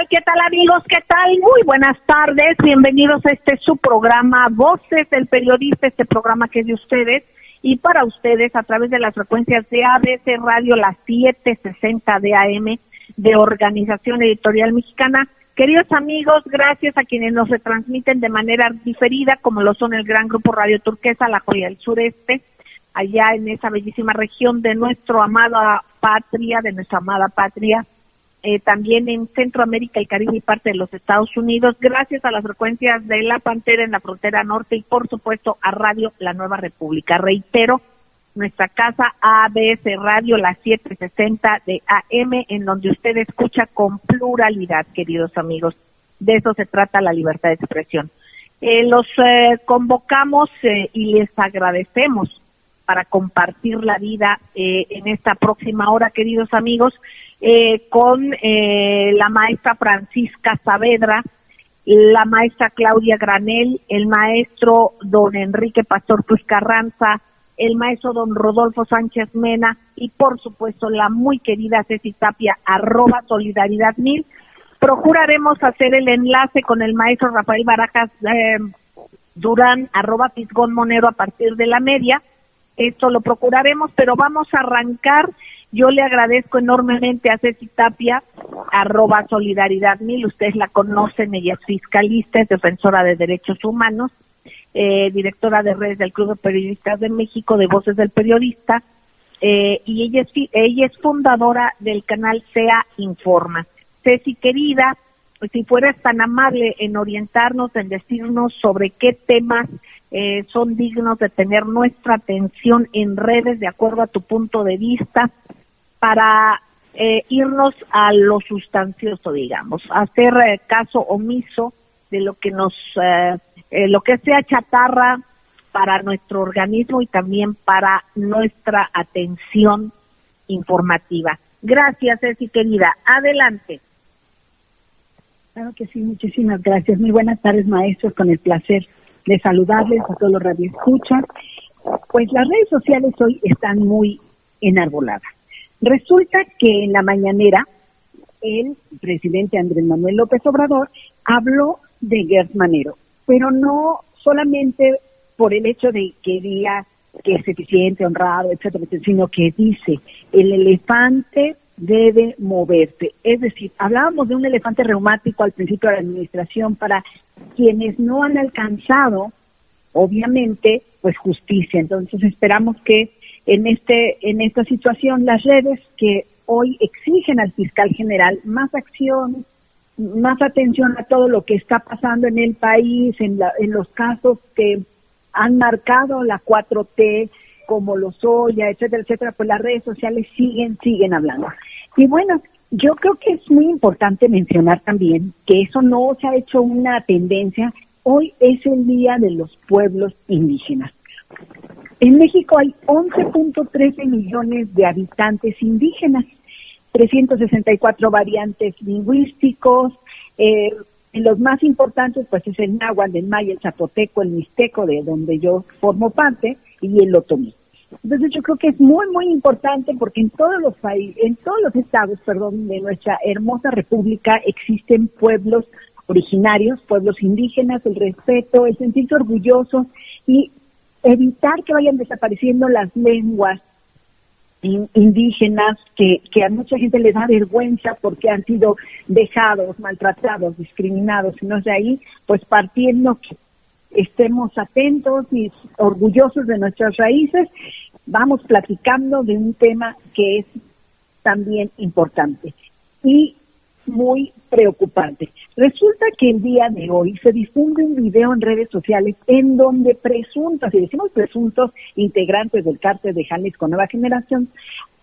¿Qué tal amigos? ¿Qué tal? Muy buenas tardes, bienvenidos a su programa Voces del Periodista, este programa que es de ustedes y para ustedes a través de las frecuencias de ABC Radio, las 760 de AM de Organización Editorial Mexicana. Queridos amigos, gracias a quienes nos retransmiten de manera diferida, como lo son el Gran Grupo Radio Turquesa, La Joya del Sureste, allá en esa bellísima región de nuestra amada patria, también en Centroamérica, el Caribe y parte de los Estados Unidos, gracias a las frecuencias de La Pantera en la frontera norte y por supuesto a Radio La Nueva República. Reitero, nuestra casa ABC Radio, las 760 de AM, en donde usted escucha con pluralidad, queridos amigos. De eso se trata la libertad de expresión. Los convocamos y les agradecemos para compartir la vida en esta próxima hora, queridos amigos, con la maestra Francisca Saavedra, la maestra Claudia Granel, el maestro don Enrique Pastor Cruz Carranza, el maestro don Rodolfo Sánchez Mena y por supuesto la muy querida Ceci Tapia, @Solidaridad1000. Procuraremos hacer el enlace con el maestro Rafael Barajas Durán, @Pizgón Monero a partir de la media. Esto lo procuraremos, pero vamos a arrancar. Yo le agradezco enormemente a Ceci Tapia, @Solidaridad1000. Ustedes la conocen, ella es fiscalista, es defensora de derechos humanos, directora de redes del Club de Periodistas de México, de Voces del Periodista, y ella es fundadora del canal SEA Informa. Ceci, querida, si fueras tan amable en orientarnos, en decirnos sobre qué temas son dignos de tener nuestra atención en redes, de acuerdo a tu punto de vista, para irnos a lo sustancioso, digamos, hacer caso omiso de lo que lo que sea chatarra para nuestro organismo y también para nuestra atención informativa. Gracias, Ceci, querida. Adelante. Claro que sí, muchísimas gracias. Muy buenas tardes, maestros, con el placer de saludarles a todos los radioescuchas. Pues las redes sociales hoy están muy enarboladas. Resulta que en la mañanera el presidente Andrés Manuel López Obrador habló de Gertz Manero, pero no solamente por el hecho de que diga que es eficiente, honrado, etcétera, sino que dice, el elefante debe moverse. Es decir, hablábamos de un elefante reumático al principio de la administración para quienes no han alcanzado, obviamente, pues justicia. Entonces esperamos que en esta situación las redes que hoy exigen al fiscal general más acción, más atención a todo lo que está pasando en el país, en los casos que han marcado la 4T, como Lozoya, etcétera, etcétera, pues las redes sociales siguen hablando. Y bueno, yo creo que es muy importante mencionar también que eso no se ha hecho una tendencia. Hoy es el Día de los Pueblos Indígenas. En México hay 11.13 millones de habitantes indígenas, 364 variantes lingüísticos, los más importantes pues es el náhuatl, el maya, el zapoteco, el mixteco, de donde yo formo parte, y el otomí. Entonces yo creo que es muy, muy importante porque en todos los estados, de nuestra hermosa república existen pueblos originarios, pueblos indígenas, el respeto, el sentirse orgulloso y evitar que vayan desapareciendo las lenguas indígenas que a mucha gente les da vergüenza porque han sido dejados, maltratados, discriminados. Y no es de ahí, pues partiendo que estemos atentos y orgullosos de nuestras raíces, vamos platicando de un tema que es también importante y muy preocupante. Resulta que el día de hoy se difunde un video en redes sociales en donde presuntos, y decimos presuntos, integrantes del cártel de Jalisco Nueva Generación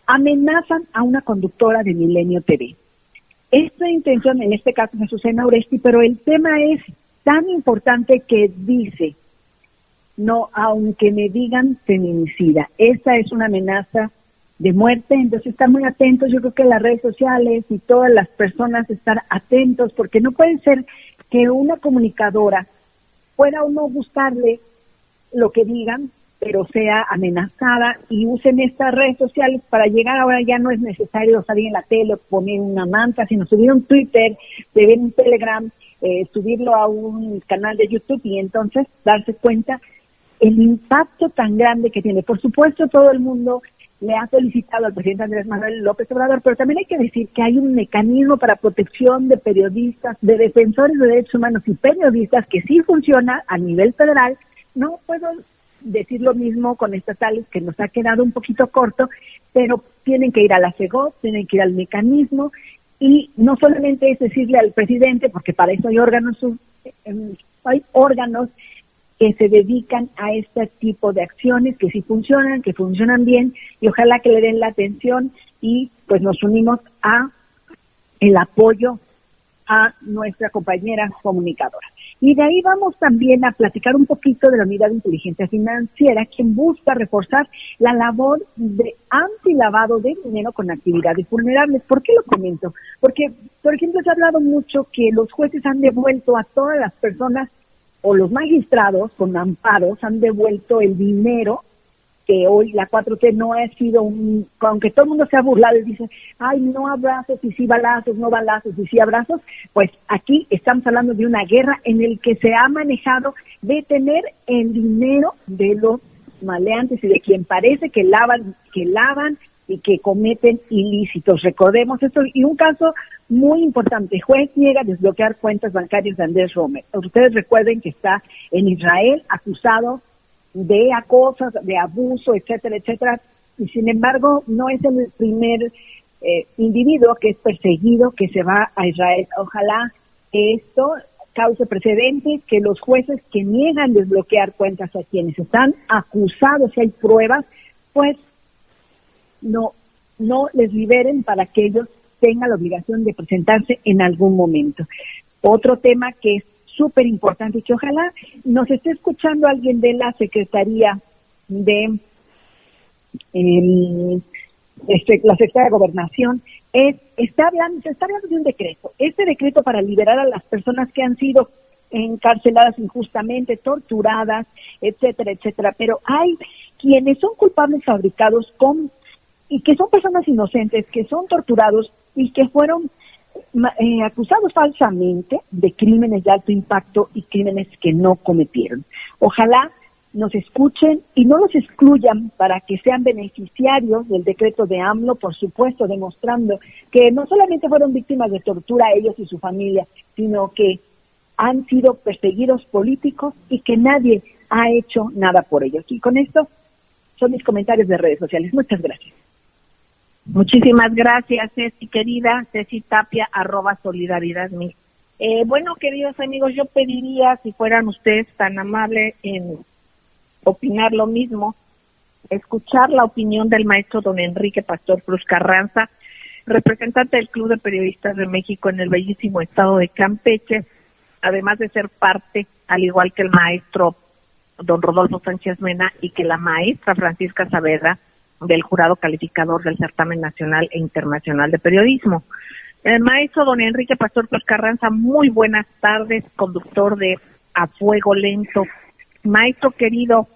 amenazan a una conductora de Milenio TV. Esta intención, en este caso, es Azucena Oresti, pero el tema es tan importante que dice, no, aunque me digan feminicida, esa es una amenaza de muerte. Entonces están muy atentos. Yo creo que las redes sociales y todas las personas estar atentos, porque no puede ser que una comunicadora pueda o no gustarle lo que digan, pero sea amenazada, y usen estas redes sociales para llegar. Ahora ya no es necesario salir en la tele, poner una manta, sino subir un Twitter, subir un Telegram, subirlo a un canal de YouTube y entonces darse cuenta el impacto tan grande que tiene. Por supuesto, todo el mundo le ha solicitado al presidente Andrés Manuel López Obrador, pero también hay que decir que hay un mecanismo para protección de periodistas, de defensores de derechos humanos y periodistas que sí funciona a nivel federal. No puedo decir lo mismo con estatales, que nos ha quedado un poquito corto, pero tienen que ir a la CEGOP, tienen que ir al mecanismo, y no solamente es decirle al presidente, porque para eso hay órganos que se dedican a este tipo de acciones, que sí funcionan, que funcionan bien, y ojalá que le den la atención, y pues nos unimos a el apoyo a nuestra compañera comunicadora. Y de ahí vamos también a platicar un poquito de la Unidad de Inteligencia Financiera, quien busca reforzar la labor de antilavado de dinero con actividades vulnerables. ¿Por qué lo comento? Porque, por ejemplo, se ha hablado mucho que los jueces han devuelto a todas las personas, o los magistrados con amparos han devuelto el dinero que hoy la 4T no ha sido aunque todo el mundo se ha burlado y dice, ay, no abrazos y sí balazos, no balazos y sí abrazos, pues aquí estamos hablando de una guerra en el que se ha manejado de tener el dinero de los maleantes y de quien parece que lavan y que cometen ilícitos. Recordemos esto, y un caso muy importante: juez niega desbloquear cuentas bancarias de Andrés Romer. Ustedes recuerden que está en Israel acusado de acoso, de abuso, etcétera, etcétera, y sin embargo no es el primer individuo que es perseguido que se va a Israel. Ojalá que esto cause precedentes, que los jueces que niegan desbloquear cuentas a quienes están acusados, si hay pruebas, pues no les liberen, para que ellos tengan la obligación de presentarse en algún momento. Otro tema que es súper importante y que ojalá nos esté escuchando alguien de la Secretaría de la Secretaría de Gobernación, se está hablando de un decreto. Este decreto para liberar a las personas que han sido encarceladas injustamente, torturadas, etcétera, etcétera. Pero hay quienes son culpables fabricados y que son personas inocentes, que son torturados y que fueron acusados falsamente de crímenes de alto impacto y crímenes que no cometieron. Ojalá nos escuchen y no los excluyan, para que sean beneficiarios del decreto de AMLO, por supuesto, demostrando que no solamente fueron víctimas de tortura ellos y su familia, sino que han sido perseguidos políticos y que nadie ha hecho nada por ellos. Y con esto son mis comentarios de redes sociales. Muchas gracias. Muchísimas gracias, Ceci, querida. Ceci Tapia, @solidaridadmil. Bueno, queridos amigos, yo pediría, si fueran ustedes tan amables en opinar lo mismo, escuchar la opinión del maestro don Enrique Pastor Cruz Carranza, representante del Club de Periodistas de México en el bellísimo estado de Campeche, además de ser parte, al igual que el maestro don Rodolfo Sánchez Mena y que la maestra Francisca Saavedra, del jurado calificador del certamen nacional e internacional de periodismo. El maestro don Enrique Pastor Cruz Carranza, muy buenas tardes, conductor de A Fuego Lento. Maestro querido,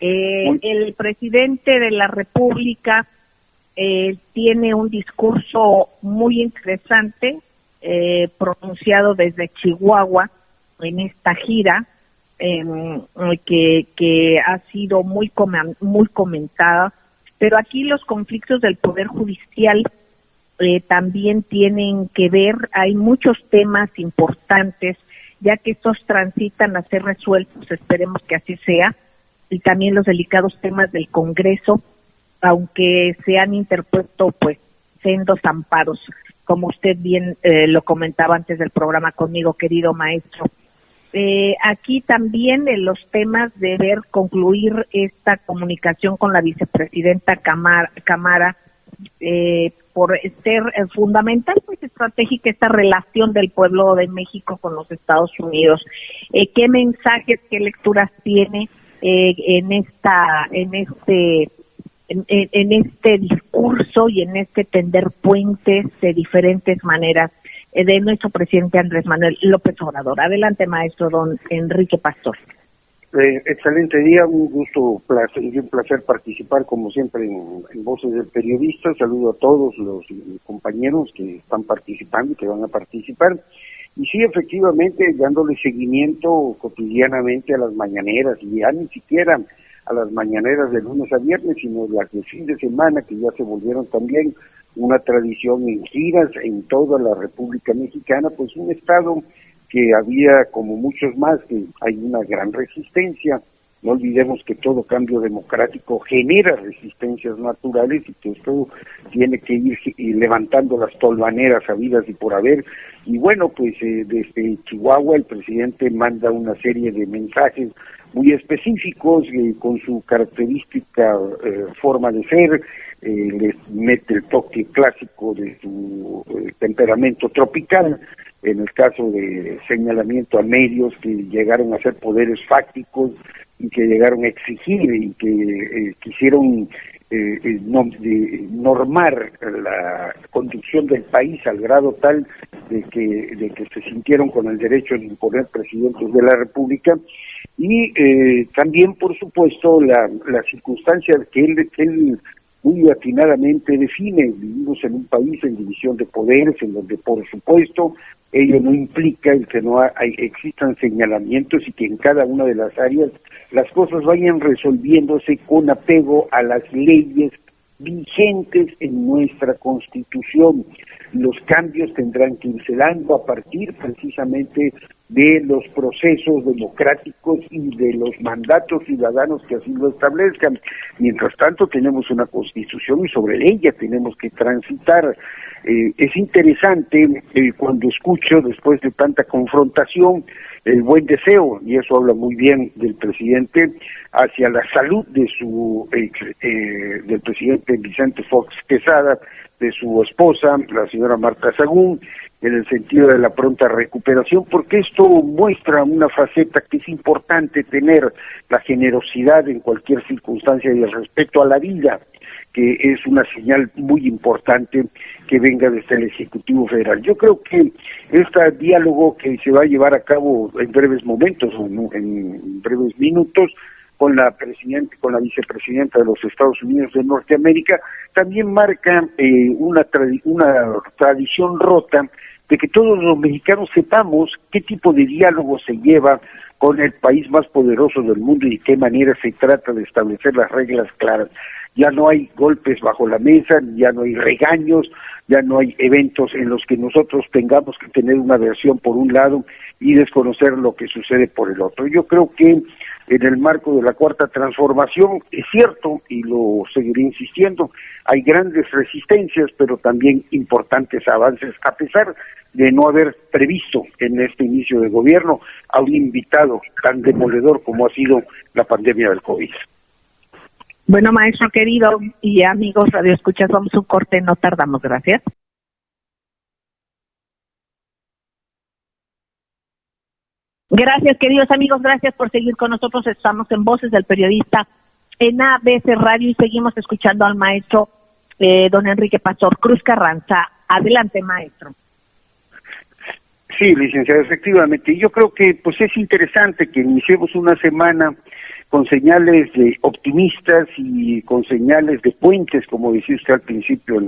el presidente de la República tiene un discurso muy interesante, pronunciado desde Chihuahua en esta gira, que ha sido muy comentada, pero aquí los conflictos del Poder Judicial también tienen que ver. Hay muchos temas importantes, ya que estos transitan a ser resueltos, esperemos que así sea, y también los delicados temas del Congreso, aunque se han interpuesto pues sendos amparos, como usted bien lo comentaba antes del programa conmigo, querido maestro. Aquí también en los temas de concluir esta comunicación con la vicepresidenta Cámara, por ser fundamental, pues estratégica, esta relación del pueblo de México con los Estados Unidos. ¿Qué mensajes, qué lecturas tiene en este discurso y en este tender puentes de diferentes maneras de nuestro presidente Andrés Manuel López Obrador? Adelante, maestro don Enrique Pastor. Excelente día, un gusto y un placer participar como siempre en Voces del Periodista. Saludo a todos los compañeros que están participando y que van a participar. Y sí, efectivamente, dándole seguimiento cotidianamente a las mañaneras, y ya ni siquiera a las mañaneras de lunes a viernes, sino las de fin de semana, que ya se volvieron también una tradición en giras en toda la República Mexicana, pues un estado que había, como muchos más, que hay una gran resistencia. No olvidemos que todo cambio democrático genera resistencias naturales y que esto tiene que ir levantando las tolvaneras habidas y por haber. Y bueno, pues desde Chihuahua el presidente manda una serie de mensajes muy específicos con su característica forma de ser, les mete el toque clásico de su temperamento tropical, en el caso de señalamiento a medios que llegaron a ser poderes fácticos y que llegaron a exigir y que quisieron normar la conducción del país al grado tal de que se sintieron con el derecho de imponer presidentes de la República. Y también, por supuesto, la circunstancia que él muy atinadamente define. Vivimos en un país en división de poderes, en donde, por supuesto, ello no implica el que no existan señalamientos y que en cada una de las áreas las cosas vayan resolviéndose con apego a las leyes vigentes en nuestra Constitución. Los cambios tendrán que irse dando a partir precisamente de los procesos democráticos y de los mandatos ciudadanos que así lo establezcan. Mientras tanto, tenemos una Constitución y sobre ella tenemos que transitar. Es interesante cuando escucho, después de tanta confrontación, el buen deseo, y eso habla muy bien del presidente, hacia la salud de del presidente Vicente Fox Quesada, de su esposa, la señora Marta Sagún, en el sentido de la pronta recuperación, porque esto muestra una faceta que es importante tener, la generosidad en cualquier circunstancia y el respeto a la vida, que es una señal muy importante que venga desde el Ejecutivo Federal. Yo creo que este diálogo que se va a llevar a cabo en breves momentos, en breves minutos, con la vicepresidenta de los Estados Unidos de Norteamérica, también marca una tradición rota de que todos los mexicanos sepamos qué tipo de diálogo se lleva con el país más poderoso del mundo y de qué manera se trata de establecer las reglas claras. Ya no hay golpes bajo la mesa, ya no hay regaños, ya no hay eventos en los que nosotros tengamos que tener una versión por un lado y desconocer lo que sucede por el otro. Yo creo que en el marco de la Cuarta Transformación, es cierto, y lo seguiré insistiendo, hay grandes resistencias, pero también importantes avances, a pesar de no haber previsto en este inicio de gobierno a un invitado tan demoledor como ha sido la pandemia del COVID. Bueno, maestro querido y amigos radioescuchas, vamos a un corte, no tardamos, gracias. Gracias, queridos amigos, gracias por seguir con nosotros. Estamos en Voces del Periodista en ABC Radio y seguimos escuchando al maestro don Enrique Pastor Cruz Carranza. Adelante, maestro. Sí, licenciado, efectivamente. Yo creo que pues es interesante que iniciemos una semana con señales de optimistas y con señales de puentes, como decía usted al principio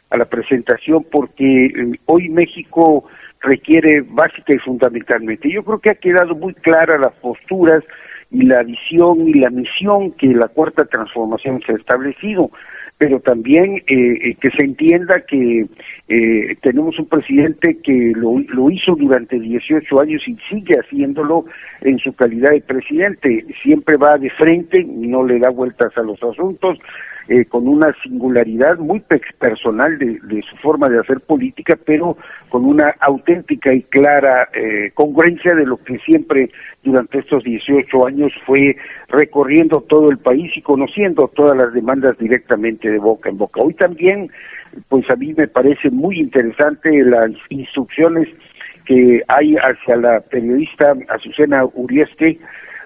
a la presentación, porque hoy México requiere básica y fundamentalmente. Yo creo que ha quedado muy clara las posturas y la visión y la misión que la Cuarta Transformación se ha establecido, pero también que se entienda que tenemos un presidente que lo hizo durante 18 años y sigue haciéndolo en su calidad de presidente. Siempre va de frente, no le da vueltas a los asuntos, con una singularidad muy personal de su forma de hacer política, pero con una auténtica y clara congruencia de lo que siempre durante estos 18 años fue recorriendo todo el país y conociendo todas las demandas directamente de boca en boca. Hoy también, pues a mí me parece muy interesante las instrucciones que hay hacia la periodista Azucena Urieste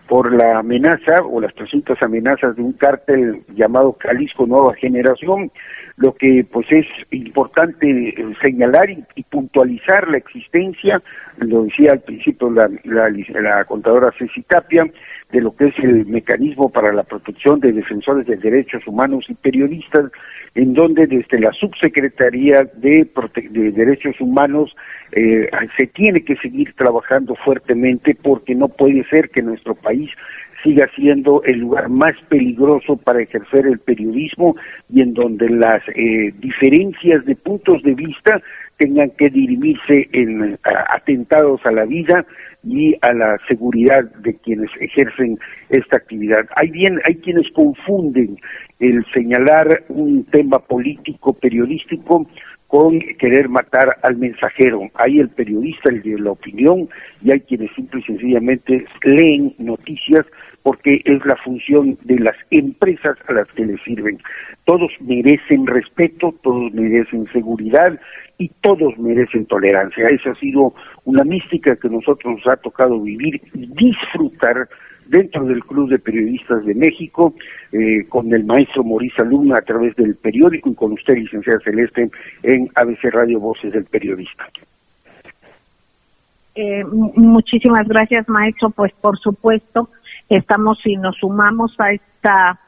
por la amenaza o las presuntas amenazas de un cártel llamado Jalisco Nueva Generación, Lo que pues es importante señalar y puntualizar la existencia, lo decía al principio la contadora Ceci Tapia, de lo que es el mecanismo para la protección de defensores de derechos humanos y periodistas, en donde desde la Subsecretaría de Derechos Humanos se tiene que seguir trabajando fuertemente, porque no puede ser que nuestro país siga siendo el lugar más peligroso para ejercer el periodismo y en donde las diferencias de puntos de vista tengan que dirimirse en atentados a la vida y a la seguridad de quienes ejercen esta actividad. Hay quienes confunden el señalar un tema político periodístico con querer matar al mensajero. Hay el periodista, el de la opinión, y hay quienes simple y sencillamente leen noticias porque es la función de las empresas a las que les sirven. Todos merecen respeto, todos merecen seguridad y todos merecen tolerancia. Esa ha sido una mística que nosotros nos ha tocado vivir y disfrutar dentro del Club de Periodistas de México, con el maestro Mauricio Luna a través del periódico y con usted, licenciada Celeste, en ABC Radio Voces del Periodista. Muchísimas gracias, maestro. Pues por supuesto, estamos y nos sumamos a esta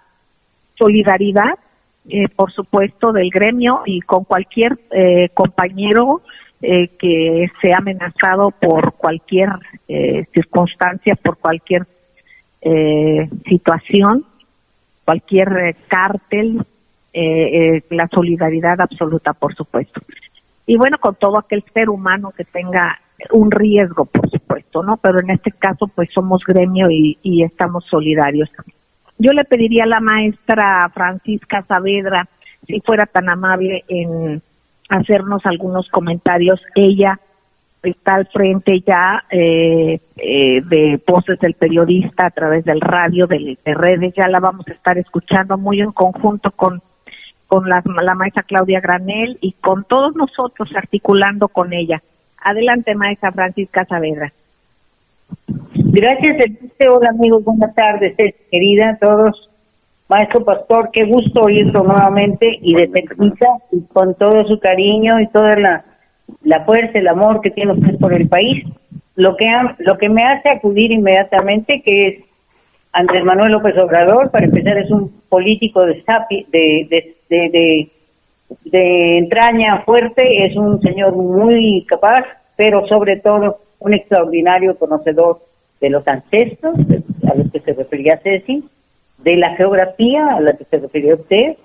solidaridad, por supuesto, del gremio y con cualquier compañero que sea amenazado por cualquier circunstancia, por cualquier situación, cualquier cártel, la solidaridad absoluta, por supuesto. Y bueno, con todo aquel ser humano que tenga un riesgo, por supuesto, ¿no? Pero en este caso, pues somos gremio y estamos solidarios. Yo le pediría a la maestra Francisca Saavedra si fuera tan amable en hacernos algunos comentarios. Ella está al frente ya de Voces del Periodista a través del radio, de redes. Ya la vamos a estar escuchando muy en conjunto con la maestra Claudia Granel y con todos nosotros, articulando con ella. Adelante, maestra Francisca Saavedra. Gracias, hola amigos, buenas tardes, querida, a todos. Maestro Pastor, qué gusto oírlo nuevamente y de cerquita y con todo su cariño y toda la fuerza, el amor que tiene usted por el país. Lo que me hace acudir inmediatamente, que es Andrés Manuel López Obrador. Para empezar, es un político de entraña fuerte, es un señor muy capaz, pero sobre todo un extraordinario conocedor de los ancestros, a los que se refería Ceci, de la geografía a la que se refería usted,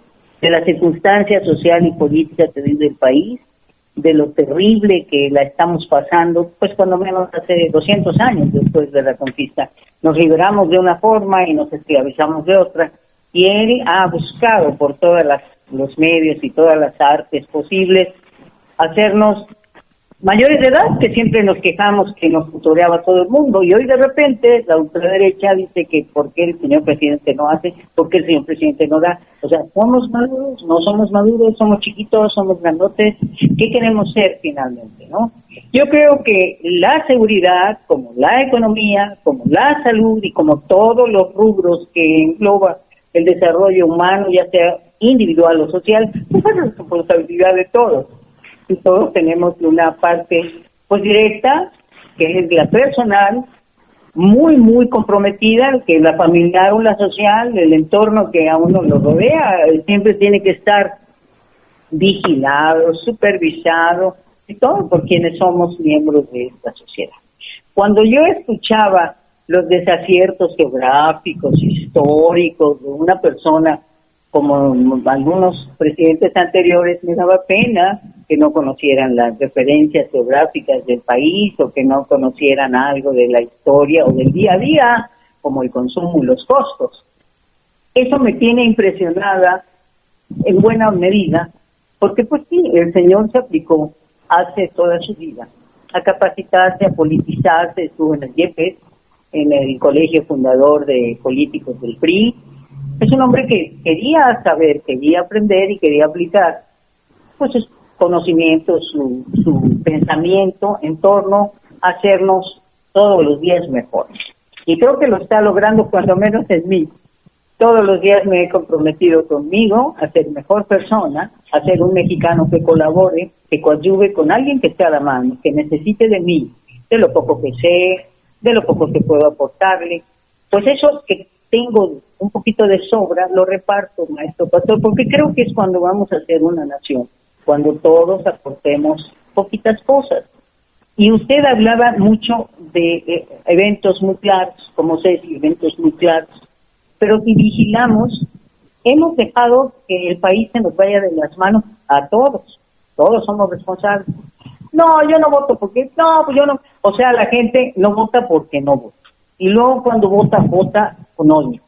de la circunstancia social y política que vive el país, de lo terrible que la estamos pasando, pues cuando menos hace 200 años después de la conquista. Nos liberamos de una forma y nos esclavizamos de otra, y él ha buscado por todos los medios y todas las artes posibles hacernos mayores de edad, que siempre nos quejamos que nos tutoreaba todo el mundo, y hoy de repente la ultraderecha dice que por qué el señor presidente no hace, por qué el señor presidente no da. O sea, ¿somos maduros? ¿No somos maduros? ¿Somos chiquitos? ¿Somos grandotes? ¿Qué queremos ser finalmente, no? Yo creo que la seguridad, como la economía, como la salud y como todos los rubros que engloba el desarrollo humano, ya sea individual o social, pues es responsabilidad de todos. Y todos tenemos una parte pues directa, que es la personal, muy, muy comprometida, que la familiar o la social, el entorno que a uno lo rodea, siempre tiene que estar vigilado, supervisado, y todo por quienes somos miembros de esta sociedad. Cuando yo escuchaba los desaciertos geográficos, históricos de una persona, como algunos presidentes anteriores, me daba pena que no conocieran las referencias geográficas del país o que no conocieran algo de la historia o del día a día, como el consumo y los costos. Eso me tiene impresionada en buena medida, porque pues sí, el señor se aplicó hace toda su vida a capacitarse, a politizarse, estuvo en el YEPES, en el colegio fundador de políticos del PRI. Es un hombre que quería saber, quería aprender y quería aplicar pues sus conocimientos, su pensamiento en torno a hacernos todos los días mejores. Y creo que lo está logrando, cuando menos en mí. Todos los días me he comprometido conmigo a ser mejor persona a ser un mexicano que colabore, que coadyuve con alguien que esté a la mano, que necesite de mí, de lo poco que sé, de lo poco que puedo aportarle. Pues eso que tengo un poquito de sobra, lo reparto, maestro Pastor, porque creo que es cuando vamos a ser una nación, cuando todos aportemos poquitas cosas. Y usted hablaba mucho de eventos muy claros, como Ceci, eventos muy claros, pero si vigilamos, hemos dejado que el país se nos vaya de las manos a todos somos responsables. No, yo no voto porque, no, pues yo no, o sea, la gente no vota porque no vota, y luego cuando vota con odio.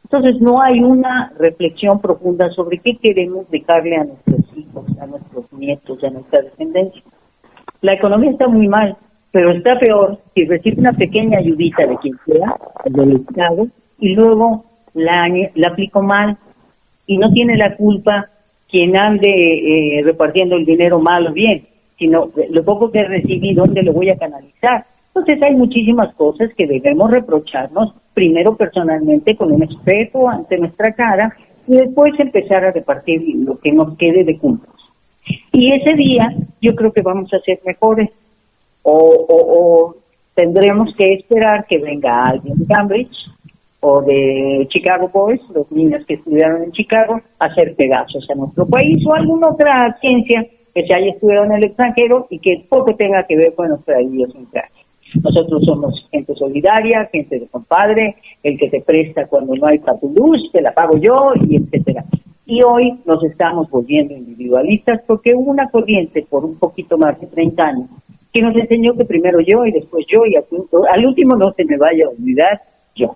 Entonces no hay una reflexión profunda sobre qué queremos dejarle a nuestros hijos, a nuestros nietos, a nuestra descendencia. La economía está muy mal, pero está peor si recibe una pequeña ayudita de quien sea, del Estado, y luego la aplico mal, y no tiene la culpa quien ande repartiendo el dinero mal o bien, sino lo poco que recibí, ¿dónde lo voy a canalizar? Entonces hay muchísimas cosas que debemos reprocharnos, primero personalmente con un espejo ante nuestra cara, y después empezar a repartir lo que nos quede de culpas. Y ese día yo creo que vamos a ser mejores, o tendremos que esperar que venga alguien de Cambridge o de Chicago Boys, los niños que estudiaron en Chicago, a hacer pedazos a nuestro país, o alguna otra ciencia que se haya estudiado en el extranjero y que poco tenga que ver con nuestra idiosincrasia. Nosotros somos gente solidaria, gente de compadre, el que te presta cuando no hay para tu luz, te la pago yo, y etcétera. Y hoy nos estamos volviendo individualistas porque hubo una corriente por un poquito más de 30 años que nos enseñó que primero yo y después yo, y al último no se me vaya a olvidar yo.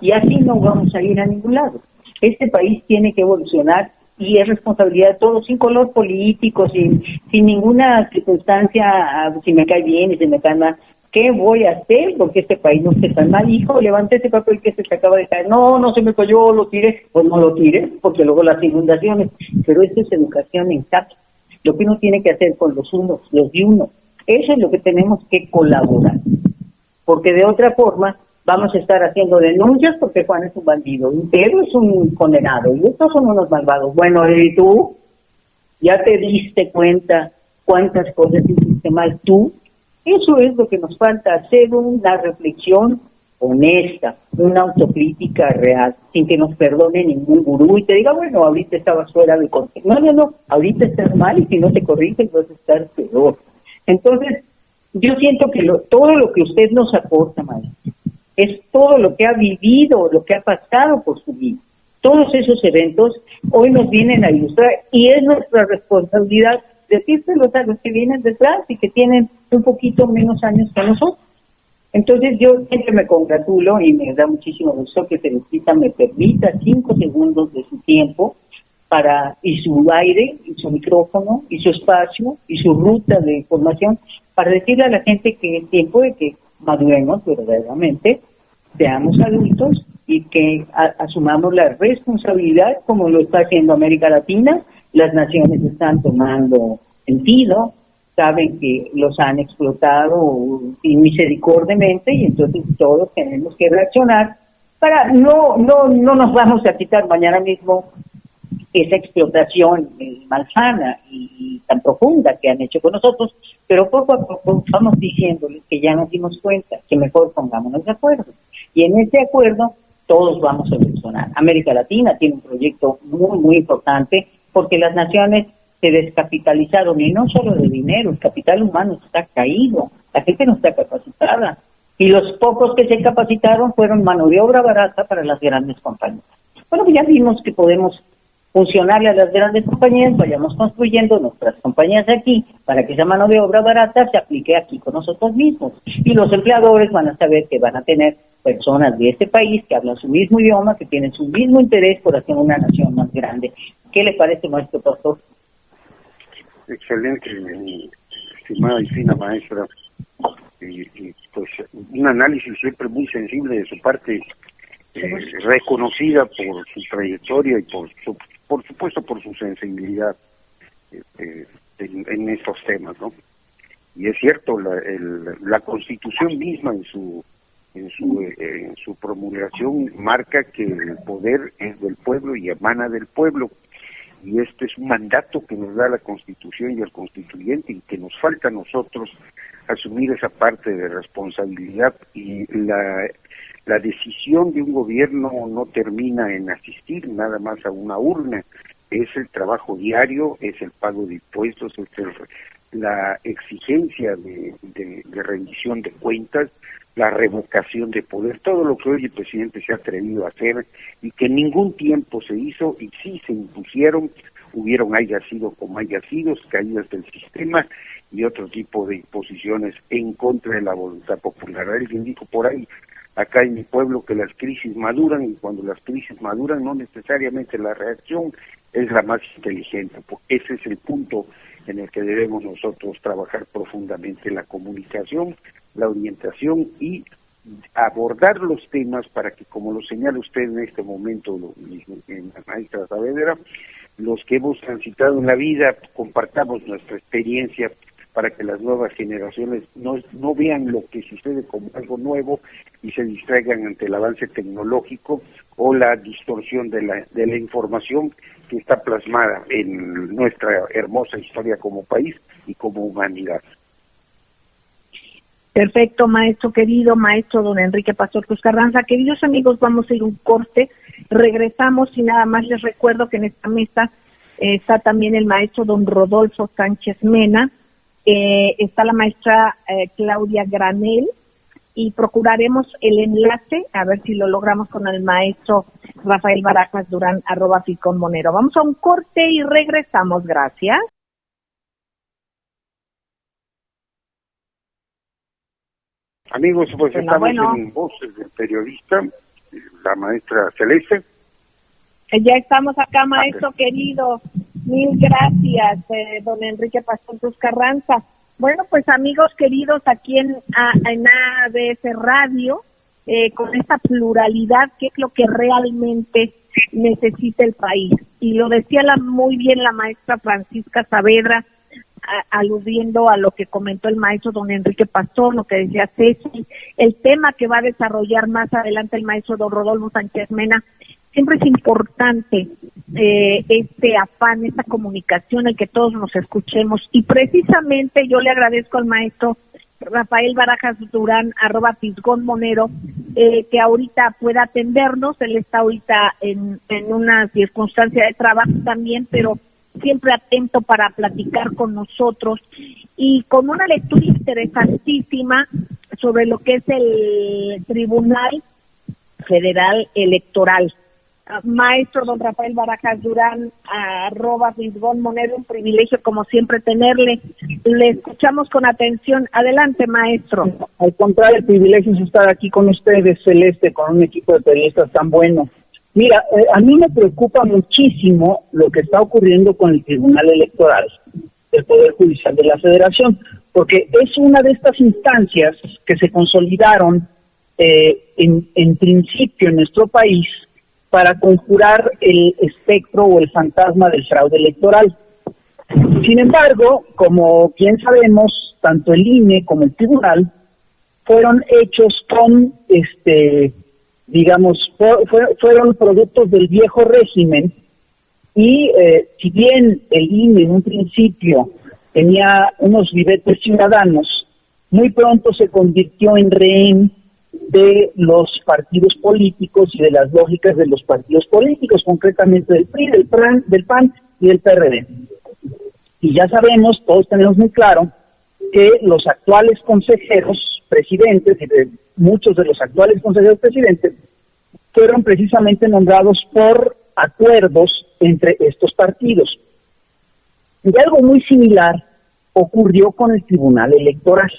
Y así no vamos a ir a ningún lado. Este país tiene que evolucionar y es responsabilidad de todos, sin color político, sin ninguna circunstancia, si me cae bien y si me cae mal. ¿Qué voy a hacer porque este país no esté tan mal? Hijo, levante ese papel que se te acaba de caer. No se me cayó, lo tiré. Pues no lo tires, porque luego las inundaciones. Pero esto es educación en casa. Lo que uno tiene que hacer con los unos, los de uno. Eso es lo que tenemos que colaborar. Porque de otra forma vamos a estar haciendo denuncias porque Juan es un bandido, y Pedro es un condenado, y estos son unos malvados. Bueno, ¿y tú? ¿Ya te diste cuenta cuántas cosas hiciste mal tú? Eso es lo que nos falta, hacer una reflexión honesta, una autocrítica real, sin que nos perdone ningún gurú y te diga, bueno, ahorita estabas fuera de contexto. No, ahorita estás mal y si no te corriges vas a estar peor. Entonces, yo siento que todo lo que usted nos aporta, maestro, es todo lo que ha vivido, lo que ha pasado por su vida. Todos esos eventos hoy nos vienen a ilustrar y es nuestra responsabilidad decírselos a los que vienen detrás y que tienen un poquito menos años que nosotros. Entonces yo siempre me congratulo y me da muchísimo gusto que Teresita me permita 5 segundos de su tiempo y su aire, y su micrófono, y su espacio, y su ruta de información, para decirle a la gente que es tiempo de que maduremos verdaderamente, seamos adultos y que asumamos la responsabilidad como lo está haciendo América Latina. Las naciones están tomando sentido, saben que los han explotado inmisericordiamente y entonces todos tenemos que reaccionar para no nos vamos a quitar mañana mismo esa explotación malsana y tan profunda que han hecho con nosotros, pero poco a poco vamos diciéndoles que ya nos dimos cuenta, que mejor pongámonos de acuerdo. Y en ese acuerdo todos vamos a evolucionar. América Latina tiene un proyecto muy, muy importante porque las naciones se descapitalizaron y no solo de dinero, el capital humano está caído, la gente no está capacitada y los pocos que se capacitaron fueron mano de obra barata para las grandes compañías. Bueno, ya vimos que podemos funcionarle a las grandes compañías, vayamos construyendo nuestras compañías aquí para que esa mano de obra barata se aplique aquí con nosotros mismos. Y los empleadores van a saber que van a tener personas de este país que hablan su mismo idioma, que tienen su mismo interés por hacer una nación más grande. ¿Qué le parece, maestro Pastor? Excelente, mi estimada y fina maestra. Y pues un análisis siempre muy sensible de su parte, reconocida por su trayectoria y por supuesto por su sensibilidad en estos temas, ¿no? Y es cierto, la Constitución misma en su promulgación marca que el poder es del pueblo y emana del pueblo. y este es un mandato que nos da la Constitución y el constituyente, y que nos falta a nosotros asumir esa parte de responsabilidad. Y la decisión de un gobierno no termina en asistir nada más a una urna, es el trabajo diario, es el pago de impuestos, es la exigencia de rendición de cuentas, la revocación de poder, todo lo que hoy el presidente se ha atrevido a hacer y que en ningún tiempo se hizo, y sí se impusieron, hubieron, haya sido como haya sido, caídas del sistema y otro tipo de imposiciones en contra de la voluntad popular. Alguien dijo por ahí, acá en mi pueblo, que las crisis maduran, y cuando las crisis maduran no necesariamente la reacción es la más inteligente, porque ese es el punto en el que debemos nosotros trabajar profundamente: la comunicación, la orientación y abordar los temas para que, como lo señala usted en este momento, la maestra Saavedra, los que hemos transitado en la vida compartamos nuestra experiencia para que las nuevas generaciones no vean lo que sucede como algo nuevo y se distraigan ante el avance tecnológico o la distorsión de la información que está plasmada en nuestra hermosa historia como país y como humanidad. Perfecto, maestro querido, maestro don Enrique Pastor Cruz Carranza. Queridos amigos, vamos a ir un corte, regresamos y nada más les recuerdo que en esta mesa está también el maestro don Rodolfo Sánchez Mena, está la maestra Claudia Granel, y procuraremos el enlace, a ver si lo logramos, con el maestro Rafael Barajas Durán, @FICONMonero. Vamos a un corte y regresamos, gracias. Amigos, pues estamos en Voces del Periodista, la maestra Celeste. Ya estamos acá, maestro querido. Mil gracias, don Enrique Pastor Cruz Carranza. Bueno, pues amigos queridos, aquí en ABS Radio, con esta pluralidad, que es lo que realmente necesita el país. Y lo decía muy bien la maestra Francisca Saavedra, aludiendo a lo que comentó el maestro don Enrique Pastor, lo que decía Ceci, el tema que va a desarrollar más adelante el maestro don Rodolfo Sánchez Mena. Siempre es importante este afán, esta comunicación, el que todos nos escuchemos, y precisamente yo le agradezco al maestro Rafael Barajas Durán, @FICONMonero, que ahorita pueda atendernos. Él está ahorita en una circunstancia de trabajo también, pero siempre atento para platicar con nosotros y con una lectura interesantísima sobre lo que es el Tribunal Federal Electoral. Maestro don Rafael Barajas Durán, @FICONMonero, un privilegio como siempre tenerle. Le escuchamos con atención. Adelante, maestro. Al contrario, el privilegio es estar aquí con ustedes, Celeste, con un equipo de periodistas tan bueno. Mira, a mí me preocupa muchísimo lo que está ocurriendo con el Tribunal Electoral del Poder Judicial de la Federación, porque es una de estas instancias que se consolidaron en principio en nuestro país para conjurar el espectro o el fantasma del fraude electoral. Sin embargo, como bien sabemos, tanto el INE como el tribunal fueron hechos con, fueron productos del viejo régimen, y si bien el INE en un principio tenía unos vivetes ciudadanos, muy pronto se convirtió en rehén de los partidos políticos y de las lógicas de los partidos políticos, concretamente del PRI, del PAN y del PRD. Y ya sabemos, todos tenemos muy claro, que los actuales consejeros presidentes, muchos de los actuales consejeros presidentes, fueron precisamente nombrados por acuerdos entre estos partidos. Y algo muy similar ocurrió con el Tribunal Electoral.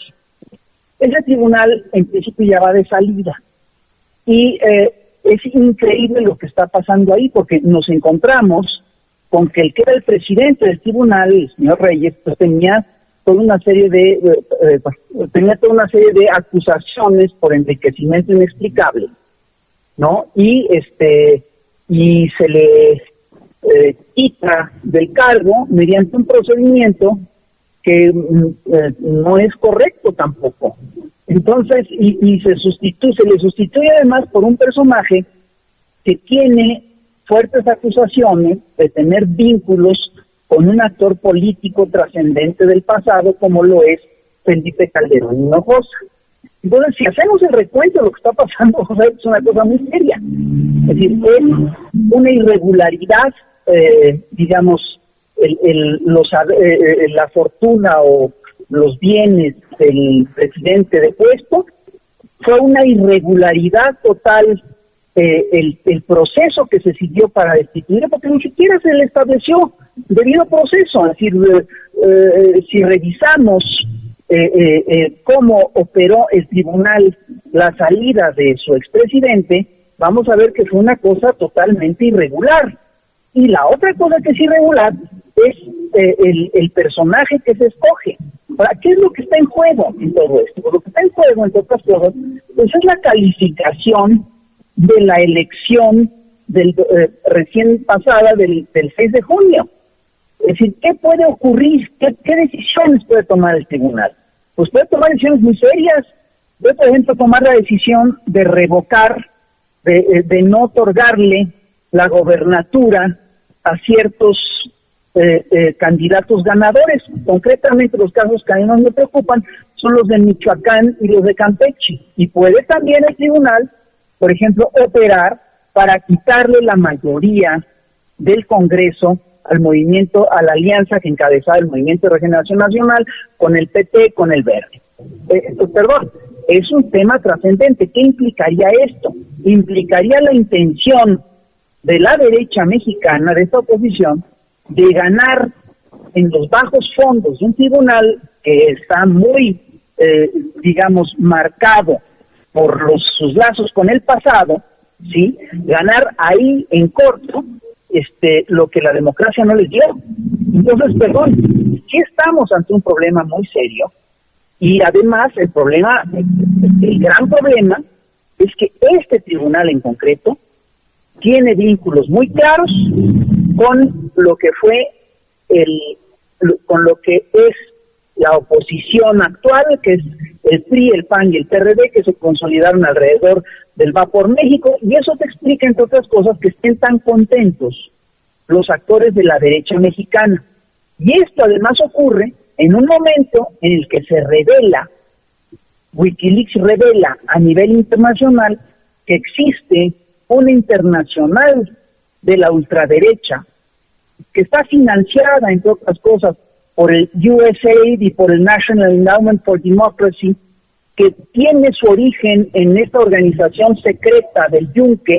Ese tribunal en principio ya va de salida, y es increíble lo que está pasando ahí, porque nos encontramos con que el que era el presidente del tribunal, el señor Reyes, pues tenía toda una serie de acusaciones por enriquecimiento inexplicable, ¿no? Y se le quita del cargo mediante un procedimiento que no es correcto tampoco. Entonces, se le sustituye además por un personaje que tiene fuertes acusaciones de tener vínculos con un actor político trascendente del pasado como lo es Felipe Calderón Hinojosa. Entonces, si hacemos el recuento de lo que está pasando, José, es una cosa muy seria. Es decir, es una irregularidad, digamos, la fortuna o los bienes del presidente depuesto. Fue una irregularidad total el proceso que se siguió para destituir, porque ni siquiera se le estableció debido proceso. Es decir, si revisamos cómo operó el tribunal la salida de su expresidente, vamos a ver que fue una cosa totalmente irregular. Y la otra cosa que es irregular es el personaje que se escoge. Ahora, ¿qué es lo que está en juego en todo esto? Lo que está en juego, entre otras cosas, pues es la calificación de la elección recién pasada del 6 de junio. Es decir, ¿qué puede ocurrir? ¿Qué decisiones puede tomar el tribunal? Pues puede tomar decisiones muy serias. Puede, por ejemplo, tomar la decisión de revocar, de no otorgarle la gobernatura a ciertos candidatos ganadores. Concretamente, los casos que a mí más me preocupan son los de Michoacán y los de Campeche. Y puede también el tribunal, por ejemplo, operar para quitarle la mayoría del Congreso al movimiento, a la alianza que encabezaba el Movimiento de Regeneración Nacional con el PT, con el Verde. Es un tema trascendente. ¿Qué implicaría esto? Implicaría la intención de la derecha mexicana, de esta oposición, de ganar en los bajos fondos de un tribunal que está muy, digamos, marcado por sus lazos con el pasado, ¿sí? Ganar ahí en corto lo que la democracia no les dio. Entonces, sí estamos ante un problema muy serio, y además el gran problema es que este tribunal en concreto tiene vínculos muy claros con lo que fue con lo que es la oposición actual, que es el PRI, el PAN y el PRD, que se consolidaron alrededor del Va por México, y eso te explica, entre otras cosas, que estén tan contentos los actores de la derecha mexicana. Y esto además ocurre en un momento en el que se revela, WikiLeaks revela a nivel internacional que existe una internacional de la ultraderecha que está financiada, entre otras cosas, por el USAID y por el National Endowment for Democracy, que tiene su origen en esta organización secreta del Yunque,